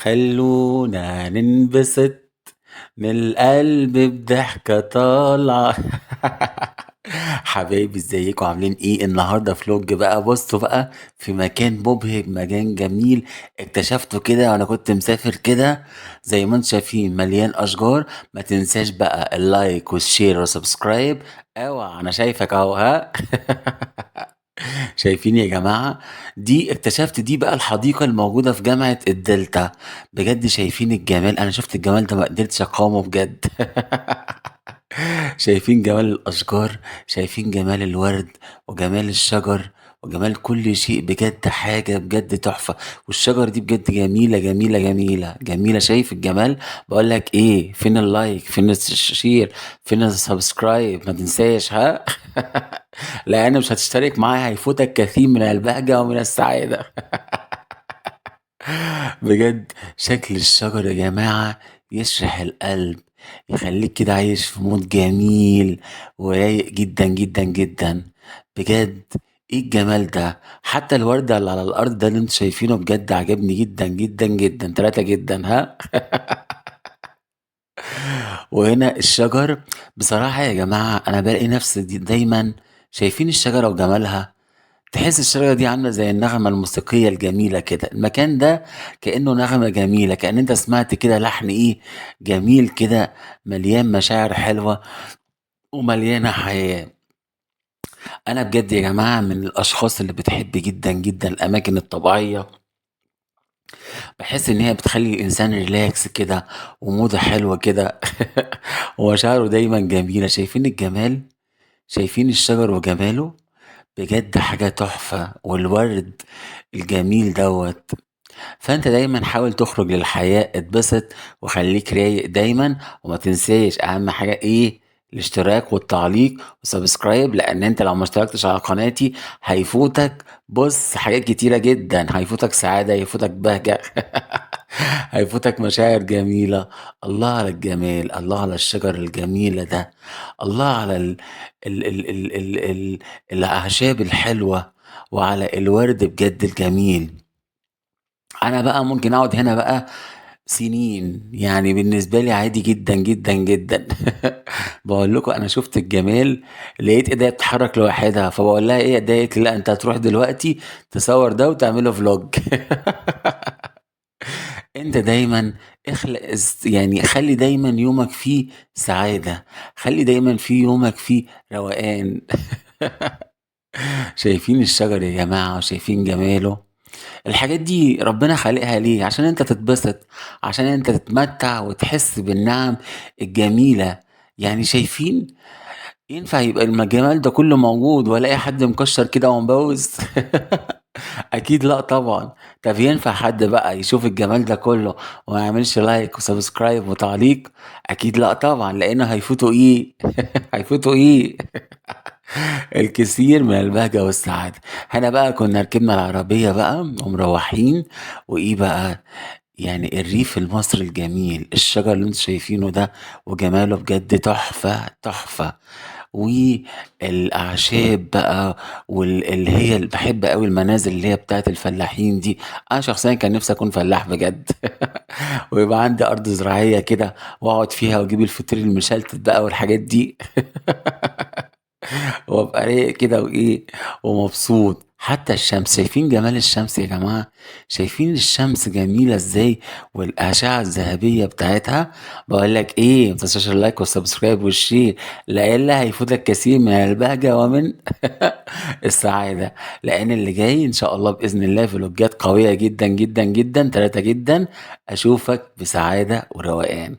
خلونا ننبسط من القلب بضحكة طالعة. حبايبي ازيكم عاملين ايه النهارده؟ فلوج بقى، بصوا بقى في مكان مبهج، مكان جميل اكتشفته كده وانا كنت مسافر كده. زي ما انتم شايفين مليان اشجار. ما تنساش بقى اللايك والشير والسبسكرايب. اوعى انا شايفك اهو، ها. شايفين يا جماعة؟ دي اكتشفت دي بقى الحديقة الموجودة في جامعة الدلتا. بجد شايفين الجمال؟ انا شفت الجمال ده ما قدرتش اقاومه بجد. شايفين جمال الاشجار، شايفين جمال الورد وجمال الشجر وجمال كل شيء، بجد حاجة بجد تحفة. والشجر دي بجد جميلة جميلة جميلة جميلة. شايف الجمال؟ بقول لك ايه، فين اللايك، فين الشير، فين السبسكرايب؟ ما تنساش، ها. لان مش هتشترك معايا هيفوتك كثير من البهجة ومن السعادة. بجد شكل الشجر يا جماعة يشرح القلب، يخليك كده عايش في مود جميل ورايق جدا جدا جدا. بجد ايه الجمال ده؟ حتى الورد اللي على الارض ده اللي انتوا شايفينه بجد عجبني جدا جدا جدا، تلاتة جدا، ها. وهنا الشجر. بصراحة يا جماعة انا بلاقي نفسي دايما، شايفين الشجرة وجمالها؟ تحس الشجرة دي عاملة زي النغمة الموسيقية الجميلة كده. المكان ده كأنه نغمة جميلة، كأن انت سمعت كده لحن ايه جميل كده، مليان مشاعر حلوة ومليانة حياة. انا بجد يا جماعة من الاشخاص اللي بتحب جدا جدا الاماكن الطبيعية. بحس ان هي بتخلي الانسان ريلاكس كده وموضة حلوة كده. ومشاعره دايما جميلة. شايفين الجمال؟ شايفين الشجر وجماله؟ بجد حاجة تحفة. والورد الجميل دوت. فانت دايما حاول تخرج للحياة، اتبسط وخليك رايق دايما. وما تنساش اهم حاجة ايه؟ الاشتراك والتعليق وسبسكرايب، لان انت لو ما اشتركتش على قناتي هيفوتك، بص، حاجات كتيرة جدا. هيفوتك سعادة، هيفوتك بهجة. هيفوتك مشاعر جميلة. الله على الجمال، الله على الشجر الجميلة ده، الله على ال الأعشاب الحلوة، وعلى الورد بجد الجميل. انا بقى ممكن اقعد هنا بقى سنين، يعني بالنسبه لي عادي جدا جدا جدا. بقول لكم انا شفت الجمال، لقيت ايديا بتتحرك لوحدها، فبقول لها ايه ايديا؟ قالت لي لا، انت هتروح دلوقتي تصور ده وتعمله فلوج. انت دايما اخلق يعني خلي دايما يومك فيه سعاده، خلي دايما فيه يومك فيه روقان. شايفين الشجر يا جماعه وشايفين جماله؟ الحاجات دي ربنا خالقها ليه؟ عشان انت تتبسط، عشان انت تتمتع وتحس بالنعم الجميلة. يعني شايفين؟ ينفع يبقى الجمال ده كله موجود والاقي حد مكشر كده ومبوز؟ اكيد لا طبعا. طب ينفع حد بقى يشوف الجمال ده كله وما يعملش لايك وسبسكرايب وتعليق؟ اكيد لا طبعا، لانه هيفوتوا ايه؟ هيفوتوا ايه؟ الكثير من البهجة والسعادة. هنا بقى كنا ركبنا العربية بقى ومروحين، وإيه بقى؟ يعني الريف المصري الجميل، الشجر اللي انتوا شايفينه ده وجماله بجد تحفة تحفة. والأعشاب بقى، واللي هي اللي بحب قوي المنازل اللي هي بتاعت الفلاحين دي. أنا شخصيا كان نفسي أكون فلاح بجد. ويبقى عندي أرض زراعية كده وأقعد فيها وأجيب الفطير المشلتت بقى والحاجات دي. وابقى رايق كده وايه ومبسوط. حتى الشمس، شايفين جمال الشمس يا جماعة؟ شايفين الشمس جميلة ازاي؟ والأشعة الذهبية بتاعتها. بقول لك ايه، متنساش اللايك والسبسكرايب والشير، لألا هيفوتك كثير من البهجة ومن السعادة. لأن اللي جاي إن شاء الله بإذن الله فلوجات قوية جدا جدا جدا، تلاتة جدا. أشوفك بسعادة وروقان.